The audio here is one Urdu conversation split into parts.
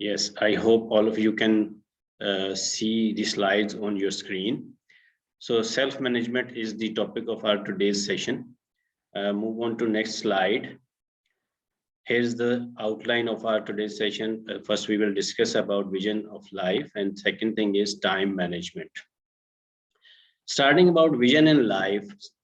Yes, I hope all of you can see the slides on your screen. So self-management is the topic of our today's session. Move on to next slide. Here's the outline of our today's session. First, we will discuss about vision of life, and second thing is time management. Starting about vision in life,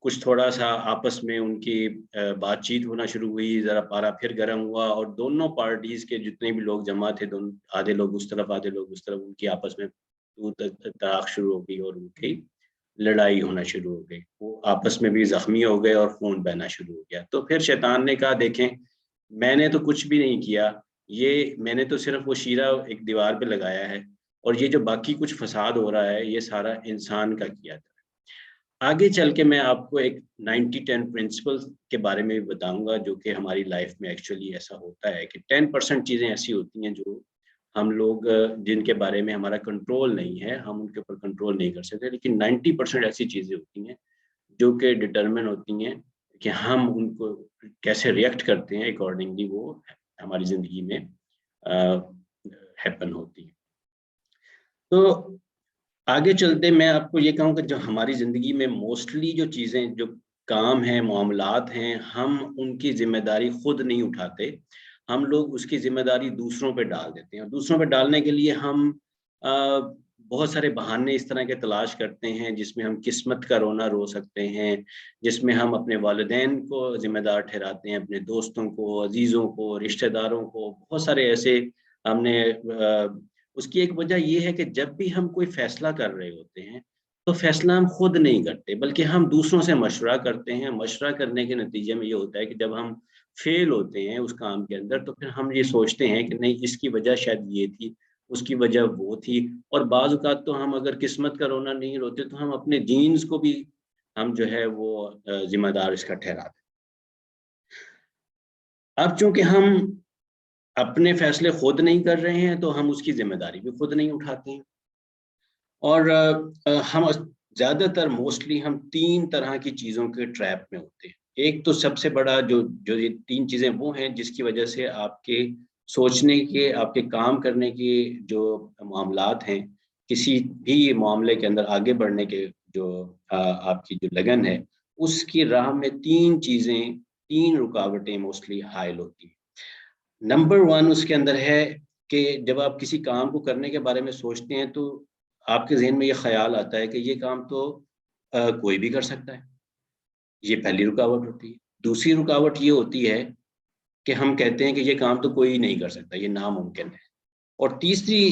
کچھ تھوڑا سا آپس میں ان کی بات چیت ہونا شروع ہوئی، ذرا پارا پھر گرم ہوا اور دونوں پارٹیز کے جتنے بھی لوگ جمع تھے، آدھے لوگ اس طرف آدھے لوگ اس طرف، ان کی آپس میں تاخ شروع ہو گئی اور ان کی لڑائی ہونا شروع ہو گئی، وہ آپس میں بھی زخمی ہو گئے اور خون بہنا شروع ہو گیا۔ تو پھر شیطان نے کہا دیکھیں میں نے تو کچھ بھی نہیں کیا، یہ میں نے تو صرف وہ شیرہ ایک دیوار پہ لگایا ہے، اور یہ جو باقی کچھ فساد ہو رہا ہے یہ سارا انسان کا کیا تھا۔ آگے چل کے میں آپ کو ایک 90-10 پرنسپل کے بارے میں بھی بتاؤں گا، جو کہ ہماری لائف میں ایکچولی ایسا ہوتا ہے کہ 10% چیزیں ایسی ہوتی ہیں جو ہم لوگ جن کے بارے میں ہمارا کنٹرول نہیں ہے، ہم ان کے اوپر کنٹرول نہیں کر سکتے، لیکن 90% ایسی چیزیں ہوتی ہیں جو کہ ڈٹرمن ہوتی ہیں کہ ہم ان کو کیسے ریئیکٹ کرتے ہیں، اکارڈنگلی وہ ہماری زندگی میں ہیپن ہوتی ہے۔ تو آگے چلتے میں آپ کو یہ کہوں کہ جو ہماری زندگی میں موسٹلی جو چیزیں جو کام ہیں، معاملات ہیں، ہم ان کی ذمہ داری خود نہیں اٹھاتے، ہم لوگ اس کی ذمہ داری دوسروں پہ ڈال دیتے ہیں، اور دوسروں پہ ڈالنے کے لیے ہم بہت سارے بہانے اس طرح کے تلاش کرتے ہیں جس میں ہم قسمت کا رونا رو سکتے ہیں، جس میں ہم اپنے والدین کو ذمہ دار ٹھہراتے ہیں، اپنے دوستوں کو، عزیزوں کو، رشتہ داروں کو، بہت سارے ایسے ہم نے اس کی ایک وجہ یہ ہے کہ جب بھی ہم کوئی فیصلہ کر رہے ہوتے ہیں تو فیصلہ ہم خود نہیں کرتے بلکہ ہم دوسروں سے مشورہ کرتے ہیں۔ مشورہ کرنے کے نتیجے میں یہ ہوتا ہے کہ جب ہم فیل ہوتے ہیں اس کام کے اندر تو پھر ہم یہ سوچتے ہیں کہ نہیں، اس کی وجہ شاید یہ تھی، اس کی وجہ وہ تھی، اور بعض اوقات تو ہم اگر قسمت کا رونا نہیں روتے تو ہم اپنے جینز کو بھی ہم جو ہے وہ ذمہ دار اس کا ٹھہراتے۔ اب چونکہ ہم اپنے فیصلے خود نہیں کر رہے ہیں تو ہم اس کی ذمہ داری بھی خود نہیں اٹھاتے ہیں، اور ہم زیادہ تر موسٹلی ہم 3 طرح کی چیزوں کے ٹریپ میں ہوتے ہیں۔ ایک تو سب سے بڑا جو یہ 3 چیزیں وہ ہیں جس کی وجہ سے آپ کے سوچنے کے، آپ کے کام کرنے کی جو معاملات ہیں، کسی بھی معاملے کے اندر آگے بڑھنے کے جو آپ کی جو لگن ہے، اس کی راہ میں 3 چیزیں، 3 رکاوٹیں موسٹلی حائل ہوتی ہیں۔ نمبر 1 اس کے اندر ہے کہ جب آپ کسی کام کو کرنے کے بارے میں سوچتے ہیں تو آپ کے ذہن میں یہ خیال آتا ہے کہ یہ کام تو کوئی بھی کر سکتا ہے، یہ پہلی رکاوٹ ہوتی ہے۔ دوسری رکاوٹ یہ ہوتی ہے کہ ہم کہتے ہیں کہ یہ کام تو کوئی نہیں کر سکتا، یہ ناممکن ہے۔ اور تیسری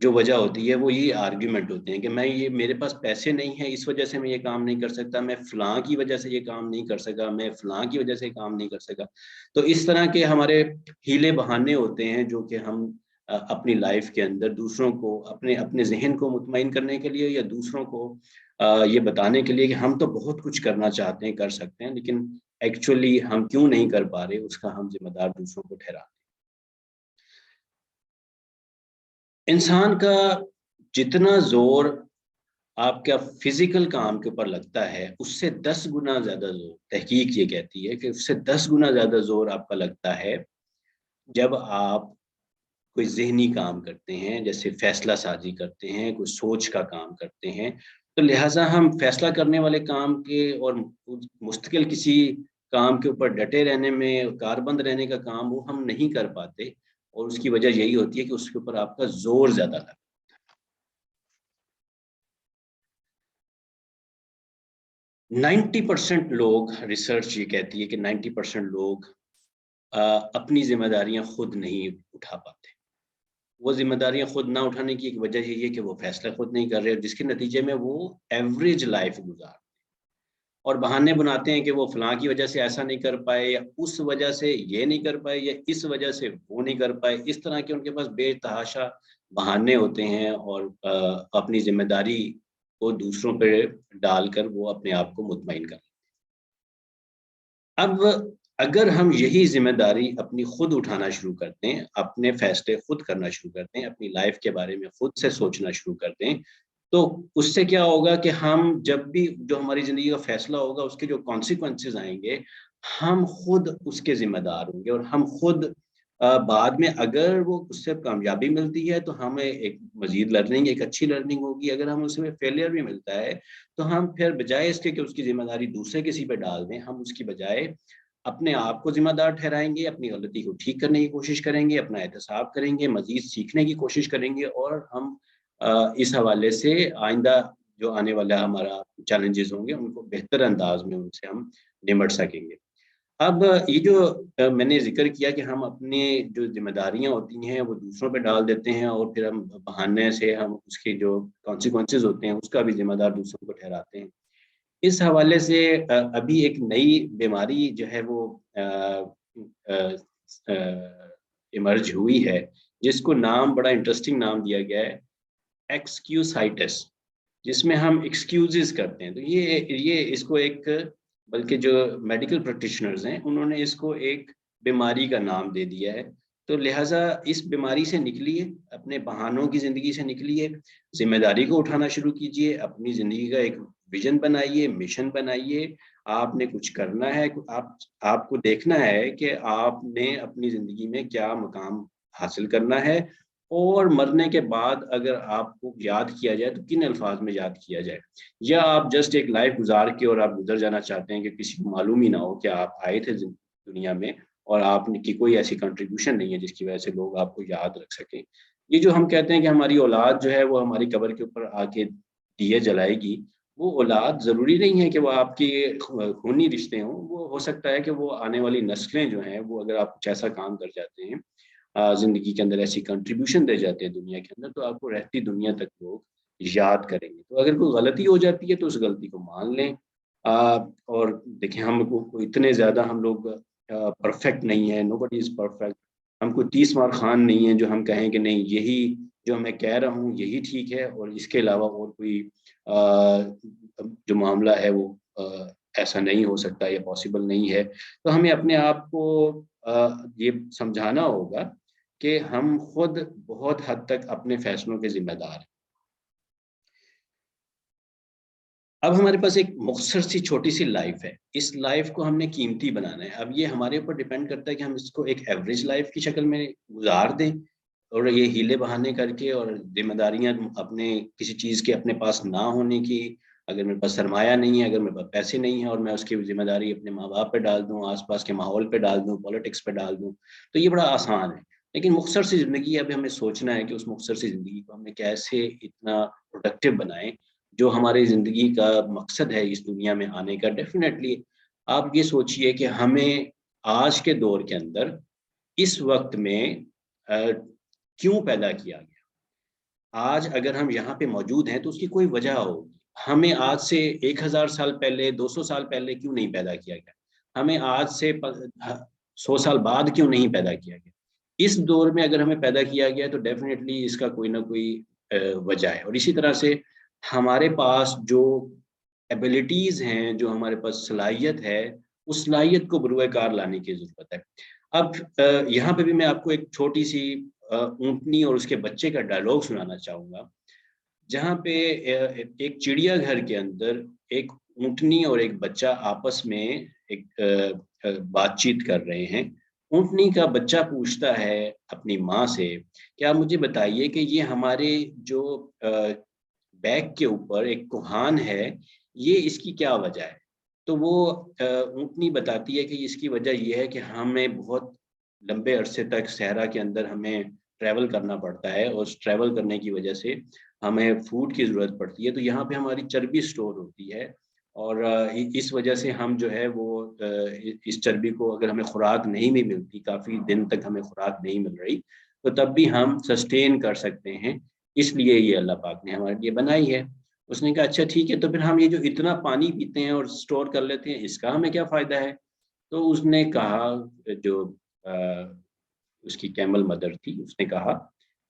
جو وجہ ہوتی ہے وہ یہ آرگیومنٹ ہوتے ہیں کہ یہ میرے پاس پیسے نہیں ہیں اس وجہ سے میں یہ کام نہیں کر سکتا، میں فلاں کی وجہ سے یہ کام نہیں کر سکا، میں فلاں کی وجہ سے یہ کام نہیں کر سکا۔ تو اس طرح کے ہمارے ہیلے بہانے ہوتے ہیں جو کہ ہم اپنی لائف کے اندر دوسروں کو، اپنے ذہن کو مطمئن کرنے کے لیے یا دوسروں کو یہ بتانے کے لیے کہ ہم تو بہت کچھ کرنا چاہتے ہیں، کر سکتے ہیں، لیکن ایکچولی ہم کیوں نہیں کر پا رہے اس کا ہم ذمہ دار دوسروں کو ٹھہراتے ہیں۔ انسان کا جتنا زور آپ کا فزیکل کام کے اوپر لگتا ہے اس سے 10 گنا زیادہ زور، تحقیق یہ کہتی ہے کہ اس سے 10 گنا زیادہ زور آپ کا لگتا ہے جب آپ کوئی ذہنی کام کرتے ہیں، جیسے فیصلہ سازی کرتے ہیں، کوئی سوچ کا کام کرتے ہیں۔ تو لہٰذا ہم فیصلہ کرنے والے کام کے اور مستقل کسی کام کے اوپر ڈٹے رہنے میں، کاربند رہنے کا کام وہ ہم نہیں کر پاتے، اور اس کی وجہ یہی ہوتی ہے کہ اس کے اوپر آپ کا زور زیادہ لگتا ہے۔ 90% لوگ، ریسرچ یہ کہتی ہے کہ 90% لوگ اپنی ذمہ داریاں خود نہیں اٹھا پاتے۔ وہ ذمہ داریاں خود نہ اٹھانے کی ایک وجہ یہ ہے کہ وہ فیصلہ خود نہیں کر رہے، جس کے نتیجے میں وہ ایوریج لائف گزار اور بہانے بناتے ہیں کہ وہ فلاں کی وجہ سے ایسا نہیں کر پائے، یا اس وجہ سے یہ نہیں کر پائے، یا اس وجہ سے وہ نہیں کر پائے۔ اس طرح کے ان کے پاس بے تحاشا بہانے ہوتے ہیں، اور اپنی ذمہ داری کو دوسروں پہ ڈال کر وہ اپنے آپ کو مطمئن کر۔ اب اگر ہم یہی ذمہ داری اپنی خود اٹھانا شروع کرتے ہیں، اپنے فیصلے خود کرنا شروع کرتے ہیں، اپنی لائف کے بارے میں خود سے سوچنا شروع کرتے ہیں، تو اس سے کیا ہوگا کہ ہم جب بھی جو ہماری زندگی کا فیصلہ ہوگا اس کے جو کانسیکوینسز آئیں گے، ہم خود اس کے ذمہ دار ہوں گے، اور ہم خود بعد میں اگر وہ اس سے کامیابی ملتی ہے تو ہمیں ایک مزید لرننگ، ایک اچھی لرننگ ہوگی۔ اگر ہم اس میں فیلئر بھی ملتا ہے تو ہم پھر بجائے اس کے کہ اس کی ذمہ داری دوسرے کسی پہ ڈال دیں، ہم اس کی بجائے اپنے آپ کو ذمہ دار ٹھہرائیں گے، اپنی غلطی کو ٹھیک کرنے کی کوشش کریں گے، اپنا احتساب کریں گے، مزید سیکھنے کی کوشش کریں گے، اور ہم اس حوالے سے آئندہ جو آنے والا ہمارا چیلنجز ہوں گے ان کو بہتر انداز میں ان سے ہم نمٹ سکیں گے۔ اب یہ جو میں نے ذکر کیا کہ ہم اپنے جو ذمہ داریاں ہوتی ہیں وہ دوسروں پہ ڈال دیتے ہیں اور پھر ہم بہانے سے ہم اس کے جو کانسیکوینسز ہوتے ہیں اس کا بھی ذمہ دار دوسروں کو ٹھہراتے ہیں۔ اس حوالے سے ابھی ایک نئی بیماری جو ہے وہ ایمرج ہوئی ہے، جس کو نام بڑا انٹرسٹنگ نام دیا گیا ہے، ایکسکیوسائٹس، جس میں ہم ایکسکیوزز کرتے ہیں۔ تو یہ اس کو ایک، بلکہ جو میڈیکل پریکٹیشنرز ہیں انہوں نے اس کو ایک بیماری کا نام دے دیا ہے۔ تو لہٰذا اس بیماری سے نکلیے، اپنے بہانوں کی زندگی سے نکلیے، ذمہ داری کو اٹھانا شروع کیجیے، اپنی زندگی کا ایک ویژن بنائیے، مشن بنائیے۔ آپ نے کچھ کرنا ہے، آپ کو دیکھنا ہے کہ آپ نے اپنی زندگی میں کیا مقام حاصل کرنا ہے، اور مرنے کے بعد اگر آپ کو یاد کیا جائے تو کن الفاظ میں یاد کیا جائے۔ یا آپ جسٹ ایک لائف گزار کے اور آپ گزر جانا چاہتے ہیں کہ کسی کو معلوم ہی نہ ہو کہ آپ آئے تھے دنیا میں اور آپ کی کوئی ایسی کنٹریبیوشن نہیں ہے جس کی وجہ سے لوگ آپ کو یاد رکھ سکیں۔ یہ جو ہم کہتے ہیں کہ ہماری اولاد جو ہے وہ ہماری قبر کے اوپر آ کے دیے جلائے گی، وہ اولاد ضروری نہیں ہے کہ وہ آپ کی خونی رشتے ہوں، وہ ہو سکتا ہے کہ وہ آنے والی نسلیں جو ہیں وہ اگر آپ کچھ ایسا کام کر جاتے ہیں زندگی کے اندر، ایسی کنٹریبیوشن دے جاتے ہیں دنیا کے اندر، تو آپ کو رہتی دنیا تک لوگ یاد کریں گے۔ تو اگر کوئی غلطی ہو جاتی ہے تو اس غلطی کو مان لیں، اور دیکھیں ہم کو اتنے زیادہ ہم لوگ پرفیکٹ نہیں ہیں، نو بڈی از پرفیکٹ۔ ہم کو 30 مار خان نہیں ہیں جو ہم کہیں کہ نہیں یہی جو میں کہہ رہا ہوں یہی ٹھیک ہے اور اس کے علاوہ اور کوئی جو معاملہ ہے وہ ایسا نہیں ہو سکتا یا پاسبل نہیں ہے۔ تو ہمیں اپنے آپ کو یہ سمجھانا ہوگا کہ ہم خود بہت حد تک اپنے فیصلوں کے ذمہ دار ہیں۔ اب ہمارے پاس ایک مختصر سی چھوٹی سی لائف ہے، اس لائف کو ہم نے قیمتی بنانا ہے۔ اب یہ ہمارے اوپر ڈیپینڈ کرتا ہے کہ ہم اس کو ایک ایوریج لائف کی شکل میں گزار دیں اور یہ ہیلے بہانے کر کے اور ذمہ داریاں اپنے کسی چیز کے اپنے پاس نہ ہونے کی، اگر میرے پاس سرمایہ نہیں ہے، اگر میرے پاس پیسے نہیں ہیں اور میں اس کی ذمہ داری اپنے ماں باپ پہ ڈال دوں، آس پاس کے ماحول پہ ڈال دوں، پالیٹکس پہ ڈال دوں، تو یہ بڑا آسان ہے۔ لیکن مختصر سی زندگی، اب ہمیں سوچنا ہے کہ اس مختصر سی زندگی کو ہم نے کیسے اتنا پروڈکٹیو بنائیں جو ہماری زندگی کا مقصد ہے اس دنیا میں آنے کا۔ ڈیفینیٹلی آپ یہ سوچئے کہ ہمیں آج کے دور کے اندر اس وقت میں کیوں پیدا کیا گیا۔ آج اگر ہم یہاں پہ موجود ہیں تو اس کی کوئی وجہ ہوگی۔ ہمیں آج سے 1000 سال پہلے، 200 سال پہلے کیوں نہیں پیدا کیا گیا، ہمیں آج سے 100 سال بعد کیوں نہیں پیدا کیا گیا۔ اس دور میں اگر ہمیں پیدا کیا گیا تو ڈیفینیٹلی اس کا کوئی نہ کوئی وجہ ہے۔ اور اسی طرح سے ہمارے پاس جو ایبلٹیز ہیں، جو ہمارے پاس صلاحیت ہے، اس صلاحیت کو بروئے کار لانے کی ضرورت ہے۔ اب یہاں پہ بھی میں آپ کو ایک چھوٹی سی اونٹنی اور اس کے بچے کا ڈائلاگ سنانا چاہوں گا، جہاں پہ ایک چڑیا گھر کے اندر ایک اونٹنی اور ایک بچہ آپس میں ایک بات چیت کر رہے ہیں۔ اونٹنی کا بچہ پوچھتا ہے اپنی ماں سے کہ آپ مجھے بتائیے کہ یہ ہمارے جو بیک کے اوپر ایک کوہان ہے، یہ اس کی کیا وجہ ہے۔ تو وہ اونٹنی بتاتی ہے کہ اس کی وجہ یہ ہے کہ ہمیں بہت لمبے عرصے تک صحرا کے اندر ہمیں ٹریول کرنا پڑتا ہے، اور اس ٹریول کرنے کی وجہ سے ہمیں فوڈ کی ضرورت پڑتی ہے، تو یہاں پہ ہماری چربی سٹور ہوتی ہے، اور اس وجہ سے ہم جو ہے وہ اس چربی کو اگر ہمیں خوراک نہیں بھی ملتی، کافی دن تک ہمیں خوراک نہیں مل رہی، تو تب بھی ہم سسٹین کر سکتے ہیں، اس لیے یہ اللہ پاک نے ہمارے لیے بنائی ہے۔ اس نے کہا اچھا ٹھیک ہے، تو پھر ہم یہ جو اتنا پانی پیتے ہیں اور سٹور کر لیتے ہیں، اس کا ہمیں کیا فائدہ ہے۔ تو اس نے کہا، جو اس کی کیمل مدر تھی، اس نے کہا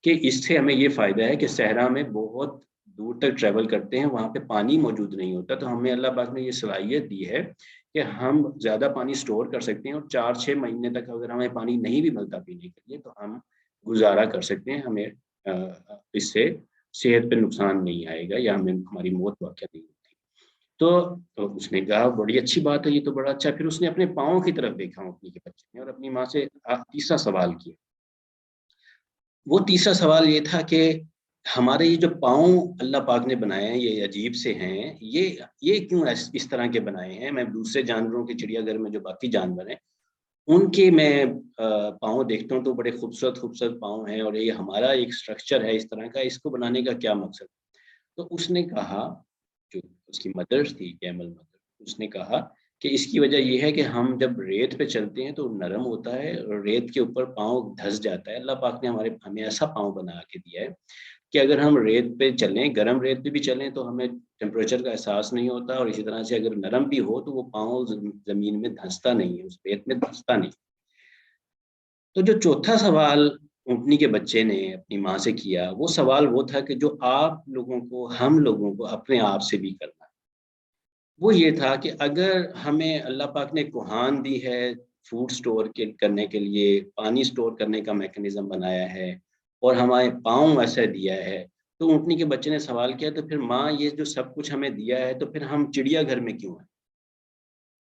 کہ اس سے ہمیں یہ فائدہ ہے کہ صحرا میں بہت دور تک ٹریول کرتے ہیں، وہاں پہ پانی موجود نہیں ہوتا، تو ہمیں اللہ پاک نے یہ صلاحیت دی ہے کہ ہم زیادہ پانی سٹور کر سکتے ہیں، اور 4-6 مہینے تک اگر ہمیں پانی نہیں بھی ملتا پینے کے لیے تو ہم گزارا کر سکتے ہیں، ہمیں اس سے صحت پہ نقصان نہیں آئے گا یا ہماری موت واقع نہیں ہوتی۔ تو اس نے کہا بڑی اچھی بات ہے، یہ تو بڑا اچھا۔ پھر اس نے اپنے پاؤں کی طرف دیکھا اونٹنی کے بچے نے، اور اپنی ماں سے تیسرا سوال کیا۔ وہ تیسرا سوال یہ تھا کہ ہمارے یہ جو پاؤں اللہ پاک نے بنائے ہیں، یہ عجیب سے ہیں، یہ کیوں اس طرح کے بنائے ہیں۔ میں دوسرے جانوروں کے چڑیا گھر میں جو باقی جانور ہیں ان کے میں پاؤں دیکھتا ہوں تو بڑے خوبصورت خوبصورت پاؤں ہیں، اور یہ ہمارا ایک اسٹرکچر ہے اس طرح کا، اس کو بنانے کا کیا مقصد۔ تو اس نے کہا جو اس کی مدر تھی کیمل مدر، اس نے کہا کہ اس کی وجہ یہ ہے کہ ہم جب ریت پہ چلتے ہیں تو نرم ہوتا ہے اور ریت کے اوپر پاؤں دھس جاتا ہے. اللہ پاک نے ہمیں ایسا پاؤں بنا کے دیا ہے کہ اگر ہم ریت پہ چلیں، گرم ریت پہ بھی چلیں تو ہمیں ٹیمپریچر کا احساس نہیں ہوتا، اور اسی طرح سے اگر نرم بھی ہو تو وہ پاؤں زمین میں دھنستا نہیں ہے، اس ریت میں دھنستا نہیں. تو جو چوتھا سوال اونٹنی کے بچے نے اپنی ماں سے کیا، وہ سوال وہ تھا کہ جو آپ لوگوں کو، ہم لوگوں کو اپنے آپ سے بھی کرنا ہے. وہ یہ تھا کہ اگر ہمیں اللہ پاک نے کوہان دی ہے فوڈ سٹور کرنے کے لیے، پانی سٹور کرنے کا میکنزم بنایا ہے، اور ہمارے پاؤں ایسا دیا ہے، تو اونٹنی کے بچے نے سوال کیا تو پھر ماں یہ جو سب کچھ ہمیں دیا ہے تو پھر ہم چڑیا گھر میں کیوں ہیں؟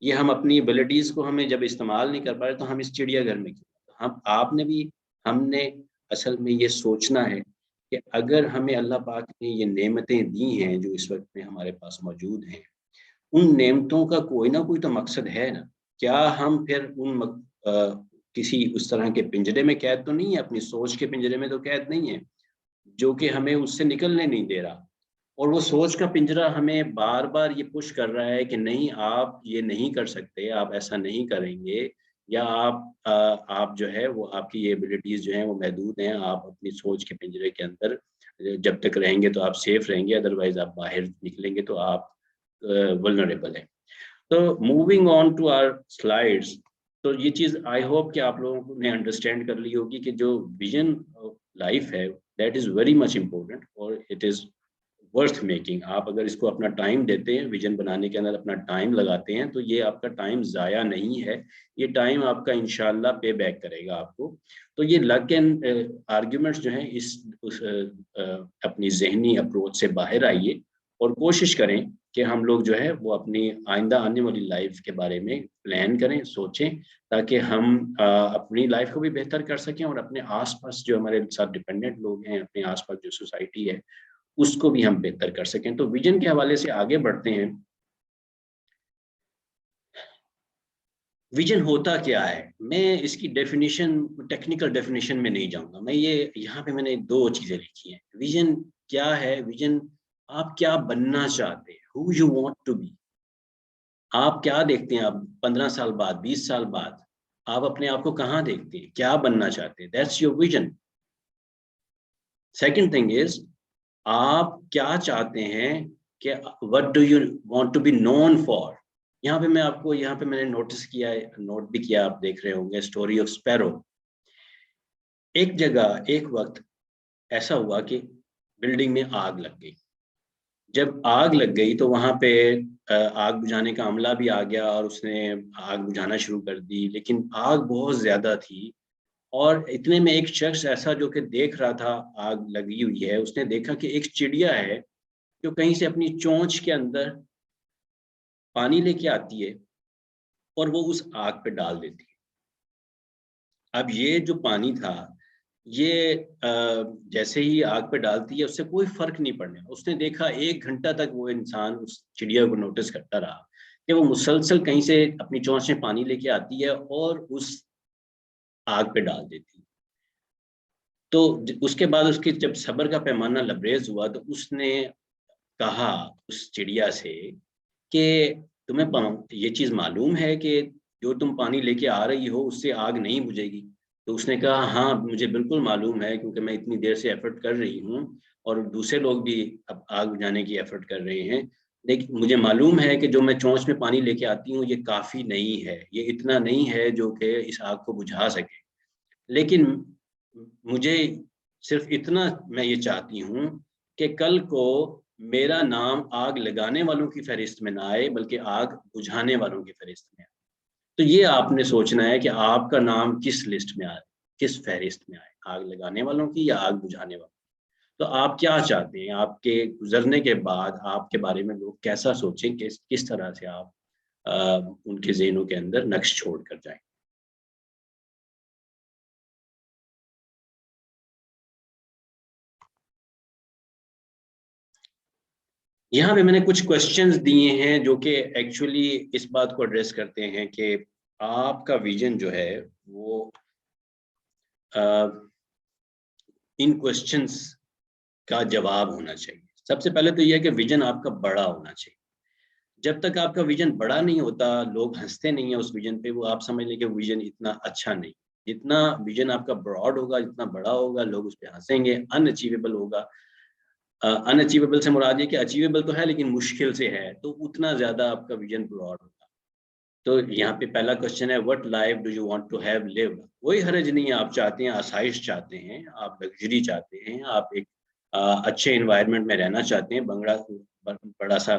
یہ ہم اپنی ایبلٹیز کو ہمیں جب استعمال نہیں کر پا رہے تو ہم اس چڑیا گھر میں کیوں؟ آپ نے بھی، ہم نے اصل میں یہ سوچنا ہے کہ اگر ہمیں اللہ پاک نے یہ نعمتیں دی ہیں جو اس وقت میں ہمارے پاس موجود ہیں، ان نعمتوں کا کوئی نہ کوئی تو مقصد ہے نا. کیا ہم پھر کسی اس طرح کے پنجرے میں قید تو نہیں ہے، اپنی سوچ کے پنجرے میں تو قید نہیں ہے جو کہ ہمیں اس سے نکلنے نہیں دے رہا، اور وہ سوچ کا پنجرہ ہمیں بار بار یہ پش کر رہا ہے کہ نہیں آپ یہ نہیں کر سکتے، آپ ایسا نہیں کریں گے، یا آپ جو ہے وہ آپ کی یہ ایبلٹیز جو ہیں وہ محدود ہیں، آپ اپنی سوچ کے پنجرے کے اندر جب تک رہیں گے تو آپ سیف رہیں گے، ادروائز آپ باہر نکلیں گے تو آپ ولنریبل ہے. تو moving on to our slides, تو یہ چیز آئی ہوپ کہ آپ لوگوں نے انڈرسٹینڈ کر لی ہوگی کہ جو ویژن لائف ہے that is very much important, اور اٹ از ورتھ میکنگ. آپ اگر اس کو اپنا ٹائم دیتے ہیں، ویژن بنانے کے اندر اپنا ٹائم لگاتے ہیں، تو یہ آپ کا ٹائم ضائع نہیں ہے، یہ ٹائم آپ کا انشاءاللہ پے بیک کرے گا آپ کو. تو یہ لک اینڈ آرگیومنٹس جو ہیں اس اپنی ذہنی اپروچ سے باہر آئیے اور کوشش کریں کہ ہم لوگ جو ہے وہ اپنی آئندہ آنے والی لائف کے بارے میں پلان کریں، سوچیں، تاکہ ہم اپنی لائف کو بھی بہتر کر سکیں اور اپنے آس پاس جو ہمارے ساتھ ڈپینڈنٹ لوگ ہیں، اپنے آس پاس جو سوسائٹی ہے اس کو بھی ہم بہتر کر سکیں. تو ویژن کے حوالے سے آگے بڑھتے ہیں. ویژن ہوتا کیا ہے؟ میں اس کی ڈیفینیشن، ٹیکنیکل ڈیفینیشن میں نہیں جاؤں گا. میں یہ یہاں پہ میں نے 2 چیزیں لکھی ہیں. ویژن کیا ہے؟ ویژن آپ کیا بننا چاہتے ہیں، who you want to be. آپ کیا دیکھتے ہیں، آپ 15 سال بعد، 20 سال بعد آپ اپنے آپ کو کہاں دیکھتے ہیں، کیا بننا چاہتے ہیں؟ That's your vision. Second thing is آپ کیا چاہتے ہیں کہ what do you want to be known for. یہاں پہ میں آپ کو، یہاں پہ میں نے نوٹس کیا ہے، نوٹ بھی کیا، آپ دیکھ رہے ہوں گے، اسٹوری آف اسپیرو. ایک جگہ ایک وقت ایسا ہوا کہ بلڈنگ میں آگ لگ گئی. جب آگ لگ گئی تو وہاں پہ آگ بجھانے کا عملہ بھی آ گیا اور اس نے آگ بجھانا شروع کر دی، لیکن آگ بہت زیادہ تھی. اور اتنے میں ایک شخص ایسا جو کہ دیکھ رہا تھا آگ لگی ہوئی ہے، اس نے دیکھا کہ ایک چڑیا ہے جو کہیں سے اپنی چونچ کے اندر پانی لے کے آتی ہے اور وہ اس آگ پہ ڈال دیتی ہے. اب یہ جو پانی تھا، یہ جیسے ہی آگ پہ ڈالتی ہے اس سے کوئی فرق نہیں پڑنے. اس نے دیکھا 1 گھنٹہ تک وہ انسان اس چڑیا کو نوٹس کرتا رہا کہ وہ مسلسل کہیں سے اپنی چونچ میں پانی لے کے آتی ہے اور اس آگ پہ ڈال دیتی. تو اس کے بعد اس کے جب صبر کا پیمانہ لبریز ہوا تو اس نے کہا اس چڑیا سے کہ تمہیں یہ چیز معلوم ہے کہ جو تم پانی لے کے آ رہی ہو اس سے آگ نہیں بجھے گی؟ تو اس نے کہا ہاں مجھے بالکل معلوم ہے، کیونکہ میں اتنی دیر سے ایفرٹ کر رہی ہوں اور دوسرے لوگ بھی اب آگ بجھانے کی ایفرٹ کر رہے ہیں، لیکن مجھے معلوم ہے کہ جو میں چونچ میں پانی لے کے آتی ہوں یہ کافی نہیں ہے، یہ اتنا نہیں ہے جو کہ اس آگ کو بجھا سکے. لیکن مجھے صرف اتنا میں یہ چاہتی ہوں کہ کل کو میرا نام آگ لگانے والوں کی فہرست میں نہ آئے بلکہ آگ بجھانے والوں کی فہرست میں آئے. تو یہ آپ نے سوچنا ہے کہ آپ کا نام کس لسٹ میں آئے، کس فہرست میں آئے، آگ لگانے والوں کی یا آگ بجھانے والوں کی. تو آپ کیا چاہتے ہیں آپ کے گزرنے کے بعد آپ کے بارے میں لوگ کیسا سوچیں، کس طرح سے آپ ان کے ذہنوں کے اندر نقش چھوڑ کر جائیں. یہاں پہ میں نے کچھ کوشچنز دیے ہیں جو کہ ایکچولی اس بات کو ایڈریس کرتے ہیں کہ آپ کا ویژن جو ہے وہ ان کوشچنز کا جواب ہونا چاہیے. سب سے پہلے تو یہ ہے کہ ویژن آپ کا بڑا ہونا چاہیے. جب تک آپ کا ویژن بڑا نہیں ہوتا, لوگ ہنستے نہیں ہیں اس ویژن پہ, وہ آپ سمجھ لیں کہ ویژن اتنا اچھا نہیں. جتنا ویژن آپ کا براڈ ہوگا, جتنا بڑا ہوگا, لوگ اس پہ ہنسیں گے. ان اچیویبل ہوگا, ان اچیویبل سے مراد یہ کہ اچیویبل تو ہے لیکن مشکل سے ہے, تو اتنا زیادہ آپ کا ویژن براڈ ہوگا. تو یہاں پہ پہلا کوشچن ہے, what life do you want to have lived. کوئی حرج نہیں ہے, آپ چاہتے ہیں آسائش چاہتے ہیں, آپ لگژری چاہتے ہیں, آپ ایک اچھے انوائرمنٹ میں رہنا چاہتے ہیں, بڑا سا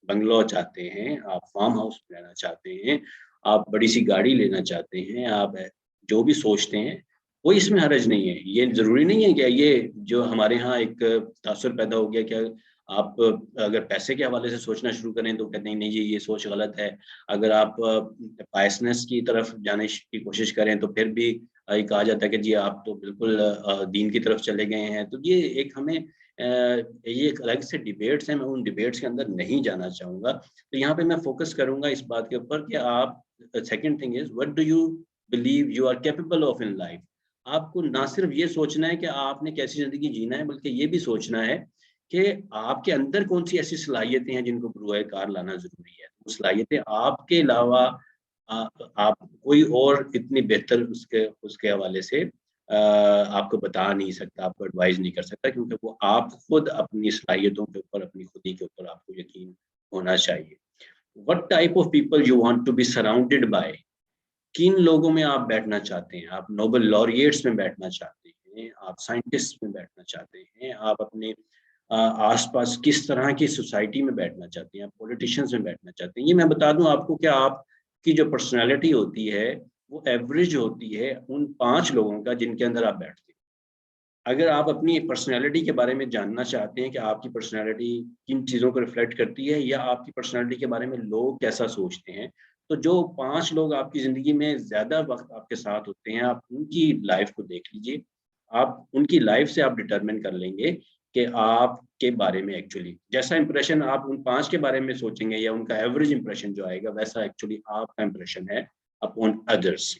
بنگلو چاہتے ہیں, آپ فارم ہاؤس میں رہنا چاہتے ہیں, آپ بڑی سی گاڑی لینا چاہتے ہیں, آپ جو بھی سوچتے ہیں کوئی اس میں حرج نہیں ہے. یہ ضروری نہیں ہے کہ یہ جو ہمارے ہاں ایک تاثر پیدا ہو گیا کہ آپ اگر پیسے کے حوالے سے سوچنا شروع کریں تو کہتے ہیں نہیں جی یہ سوچ غلط ہے. اگر آپ پائسنس کی طرف جانے کی کوشش کریں تو پھر بھی کہا جاتا ہے کہ جی آپ تو بالکل دین کی طرف چلے گئے ہیں. تو یہ ایک ہمیں یہ ایک الگ سے ڈیبیٹس ہیں, میں ان ڈیبیٹس کے اندر نہیں جانا چاہوں گا. تو یہاں پہ میں فوکس کروں گا اس بات کے اوپر کہ آپ, second thing is what do you believe you are capable of in life. آپ کو نہ صرف یہ سوچنا ہے کہ آپ نے کیسی زندگی جینا ہے, بلکہ یہ بھی سوچنا ہے کہ آپ کے اندر کون سی ایسی صلاحیتیں ہیں جن کو بروئے کار لانا ضروری ہے. وہ صلاحیتیں آپ کے علاوہ آپ کوئی اور اتنی بہتر اس کے حوالے سے آپ کو بتا نہیں سکتا, آپ کو ایڈوائز نہیں کر سکتا, کیونکہ وہ آپ خود اپنی صلاحیتوں کے اوپر, اپنی خودی کے اوپر آپ کو یقین ہونا چاہیے. What type of people you want to be surrounded by. کن لوگوں میں آپ بیٹھنا چاہتے ہیں؟ آپ نوبل لوریٹس میں بیٹھنا چاہتے ہیں, آپ سائنٹسٹ میں بیٹھنا چاہتے ہیں, آپ اپنے آس پاس کس طرح کی سوسائٹی میں بیٹھنا چاہتے ہیں, آپ پولیٹیشینز میں بیٹھنا چاہتے ہیں. یہ میں بتا دوں آپ کو کہ آپ کی جو پرسنالٹی ہوتی ہے وہ ایوریج ہوتی ہے ان 5 لوگوں کا جن کے اندر آپ بیٹھتے ہیں. اگر آپ اپنی پرسنالٹی کے بارے میں جاننا چاہتے ہیں کہ آپ کی پرسنالٹی کن چیزوں کو ریفلیکٹ کرتی ہے یا آپ کی پرسنالٹی کے بارے میں لوگ کیسا سوچتے ہیں, تو جو 5 لوگ آپ کی زندگی میں زیادہ وقت آپ کے ساتھ ہوتے ہیں, آپ ان کی لائف کو دیکھ لیجئے. آپ ان کی لائف سے آپ ڈٹرمن کر لیں گے کہ آپ کے بارے میں ایکچولی جیسا امپریشن آپ ان 5 کے بارے میں سوچیں گے یا ان کا ایوریج امپریشن جو آئے گا, ویسا ایکچولی آپ کا امپریشن ہے اپون ادرس.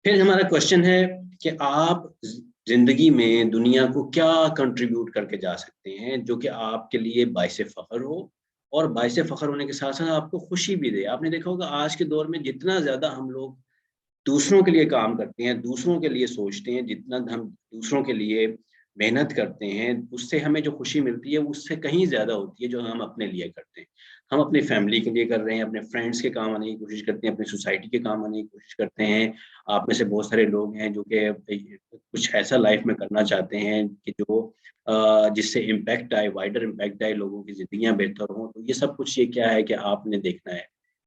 پھر ہمارا کوشچن ہے کہ آپ زندگی میں دنیا کو کیا کنٹریبیوٹ کر کے جا سکتے ہیں جو کہ آپ کے لیے باعث فخر ہو, اور باعث فخر ہونے کے ساتھ ساتھ آپ کو خوشی بھی دے. آپ نے دیکھا ہوگا آج کے دور میں جتنا زیادہ ہم لوگ دوسروں کے لیے کام کرتے ہیں, دوسروں کے لیے سوچتے ہیں, جتنا ہم دوسروں کے لیے محنت کرتے ہیں, اس سے ہمیں جو خوشی ملتی ہے اس سے کہیں زیادہ ہوتی ہے جو ہم اپنے لیے کرتے ہیں. ہم اپنی فیملی کے لیے کر رہے ہیں, اپنے فرینڈس کے کام آنے کی کوشش کرتے ہیں, اپنی سوسائٹی کے کام آنے کی کوشش کرتے ہیں. آپ میں سے بہت سارے لوگ ہیں جو کہ کچھ ایسا لائف میں کرنا چاہتے ہیں کہ جو جس سے امپیکٹ آئے, وائڈر امپیکٹ آئے, لوگوں کی زندگیاں بہتر ہوں. تو یہ سب کچھ یہ کیا ہے کہ آپ نے دیکھنا ہے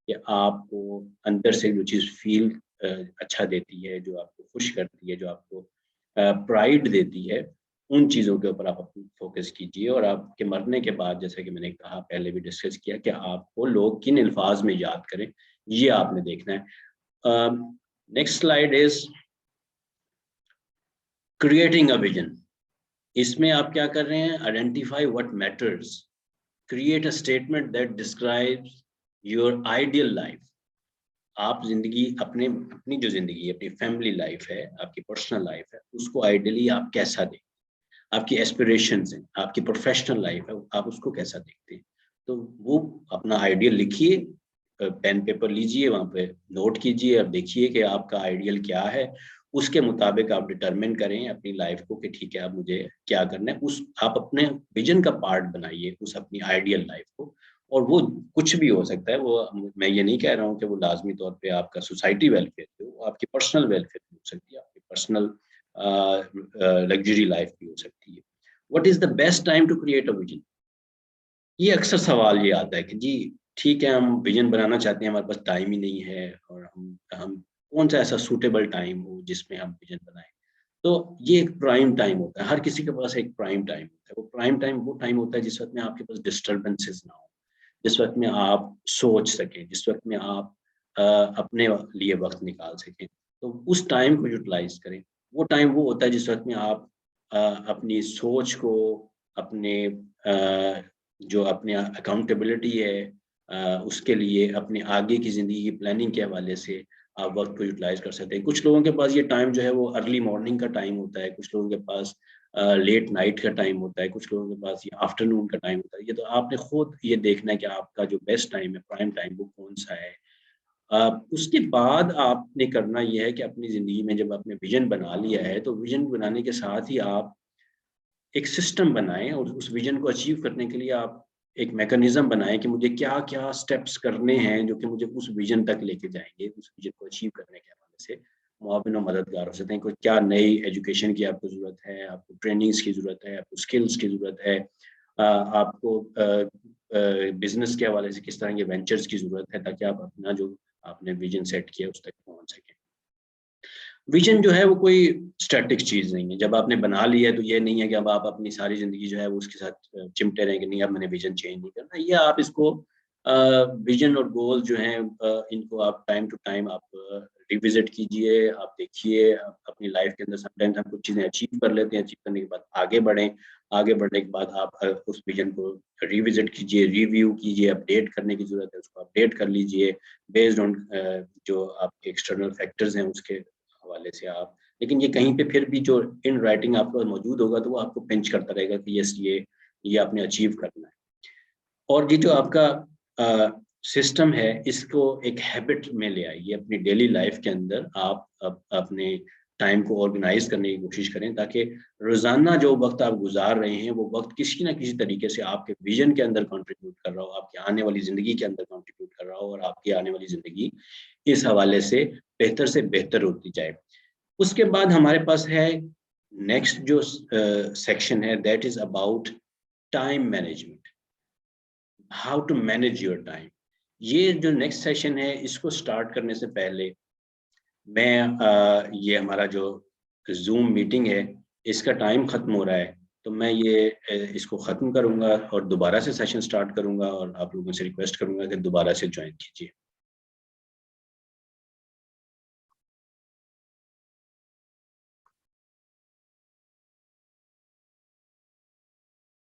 کہ آپ کو اندر سے جو چیز فیل اچھا دیتی ہے, جو آپ کو خوش کرتی ہے, جو آپ کو پرائڈ دیتی ہے, ان چیزوں کے اوپر آپ اپنی فوکس کیجئے. اور آپ کے مرنے کے بعد, جیسے کہ میں نے کہا پہلے بھی ڈسکس کیا, کہ آپ کو لوگ کن الفاظ میں یاد کریں, یہ آپ نے دیکھنا ہے. Next slide is creating a vision. اس میں آپ کیا کر رہے ہیں؟ Identify what matters, create a statement that describes your ideal life. آپ زندگی اپنی جو زندگی ہے, اپنی فیملی لائف ہے, آپ کی پرسنل لائف ہے, اس کو آئیڈیلی آپ کیسا دیکھتے ہیں؟ آپ کی ایسپریشنز ہیں, آپ کی پروفیشنل لائف ہے, آپ اس کو کیسا دیکھتے ہیں؟ تو وہ اپنا آئیڈیل لکھیے, پین پیپر لیجئے, وہاں پہ نوٹ کیجئے, اب دیکھیے کہ آپ کا آئیڈیل کیا ہے. اس کے مطابق آپ ڈٹرمن کریں اپنی لائف کو کہ ٹھیک ہے اب مجھے کیا کرنا ہے. آپ اپنے ویژن کا پارٹ بنائیے اس اپنی آئیڈیل لائف کو. اور وہ کچھ بھی ہو سکتا ہے, وہ میں یہ نہیں کہہ رہا ہوں کہ وہ لازمی طور پہ آپ کا سوسائٹی ویلفیئر ہو, وہ آپ کی پرسنل ویلفیئر بھی ہو سکتی ہے, آپ کی پرسنل لگژری لائف بھی ہو سکتی ہے. What is the best time to create a vision? یہ اکثر سوال یہ آتا ہے کہ جی ٹھیک ہے ہم ویژن بنانا چاہتے ہیں, ہمارے پاس ٹائم ہی نہیں ہے, اور ہم کون سا ایسا سوٹیبل ٹائم ہو جس میں ہم ویژن بنائیں. تو یہ ایک پرائم ٹائم ہوتا ہے, ہر کسی کے پاس ایک پرائم ٹائم ہوتا ہے. وہ پرائم ٹائم وہ ٹائم ہوتا ہے جس وقت میں آپ کے پاس ڈسٹربنسز نہ ہو, جس وقت میں آپ سوچ سکیں, جس وقت میں آپ اپنے لیے وقت نکال سکیں. تو اس ٹائم کو یوٹیلائز کریں. وہ ٹائم وہ ہوتا ہے جس وقت میں آپ اپنی سوچ کو, اپنے جو اپنے اکاؤنٹیبلٹی ہے اس کے لیے, اپنے آگے کی زندگی کی پلاننگ کے حوالے سے آپ وقت کو یوٹیلائز کر سکتے ہیں. کچھ لوگوں کے پاس یہ ٹائم جو ہے وہ ارلی مارننگ کا ٹائم ہوتا ہے, کچھ لوگوں کے پاس لیٹ نائٹ کا ٹائم ہوتا ہے, کچھ لوگوں کے پاس یہ آفٹر نون کا ٹائم ہوتا ہے. یہ تو آپ نے خود یہ دیکھنا ہے کہ آپ کا جو بیسٹ ٹائم ہے, پرائم ٹائم, وہ کون سا ہے. اس کے بعد آپ نے کرنا یہ ہے کہ اپنی زندگی میں جب آپ نے ویژن بنا لیا ہے تو ویژن بنانے کے ساتھ ہی آپ ایک سسٹم بنائیں, اور اس ویژن کو اچیو کرنے کے لیے آپ ایک میکانزم بنائیں کہ مجھے کیا کیا سٹیپس کرنے ہیں جو کہ مجھے اس ویژن تک لے کے جائیں گے. اس ویژن کو اچیو کرنے کے حوالے سے معاون و مددگار ہو سکتے ہیں. کوئی کیا نئی ایجوکیشن کی آپ کو ضرورت ہے, آپ کو ٹریننگز کی ضرورت ہے, آپ کو اسکلس کی ضرورت ہے, آپ کو بزنس کے حوالے سے کس طرح کے وینچرز کی ضرورت ہے, تاکہ آپ اپنا جو آپ نے ویژن سیٹ کیا اس تک پہنچ سکیں. ویژن جو ہے وہ کوئی اسٹیٹک چیز نہیں ہے. جب آپ نے بنا لیا ہے تو یہ نہیں ہے کہ اب آپ اپنی ساری زندگی جو ہے وہ اس کے ساتھ چمٹے رہیں کہ نہیں اب میں نے ویژن چینج نہیں کرنا. یہ آپ اس کو ویژن اور گول جو ہیں ان کو آپ ٹائم ٹو ٹائم آپ ریوزٹ کیجئے, آپ دیکھیے اپنی لائف کے اندر. سم ٹائمز ہم کچھ چیزیں اچیو کر لیتے ہیں, اچیو کرنے کے بعد آگے بڑھیں, آگے بڑھنے کے بعد آپ اس ویژن کو ریوزٹ کیجئے, ریویو کیجئے. اپڈیٹ کرنے کی ضرورت ہے, اس کو اپڈیٹ کر لیجئے بیسڈ آن جو آپ کے ایکسٹرنل فیکٹرز ہیں اس کے حوالے سے آپ. لیکن یہ کہیں پہ پھر بھی جو ان رائٹنگ آپ کو موجود ہوگا تو وہ آپ کو پنچ کرتا رہے گا کہ یس یہ آپ نے اچیو کرنا ہے. اور یہ جو آپ کا سسٹم ہے اس کو ایک ہیبٹ میں لے آئیے اپنی ڈیلی لائف کے اندر. آپ اپنے ٹائم کو آرگنائز کرنے کی کوشش کریں تاکہ روزانہ جو وقت آپ گزار رہے ہیں وہ وقت کسی نہ کسی طریقے سے آپ کے ویژن کے اندر کنٹریبیوٹ کر رہا ہو, آپ کی آنے والی زندگی کے اندر کنٹریبیوٹ کر رہا ہو, اور آپ کی آنے والی زندگی اس حوالے سے بہتر ہوتی جائے. اس کے بعد ہمارے پاس ہے نیکسٹ جو سیکشن ہے, that is about time management, how to manage your time. یہ جو نیکسٹ سیشن ہے اس کو سٹارٹ کرنے سے پہلے میں یہ ہمارا جو زوم میٹنگ ہے اس کا ٹائم ختم ہو رہا ہے, تو میں یہ اس کو ختم کروں گا اور دوبارہ سے سیشن سٹارٹ کروں گا, اور آپ لوگوں سے ریکویسٹ کروں گا کہ دوبارہ سے جوائن کیجیے.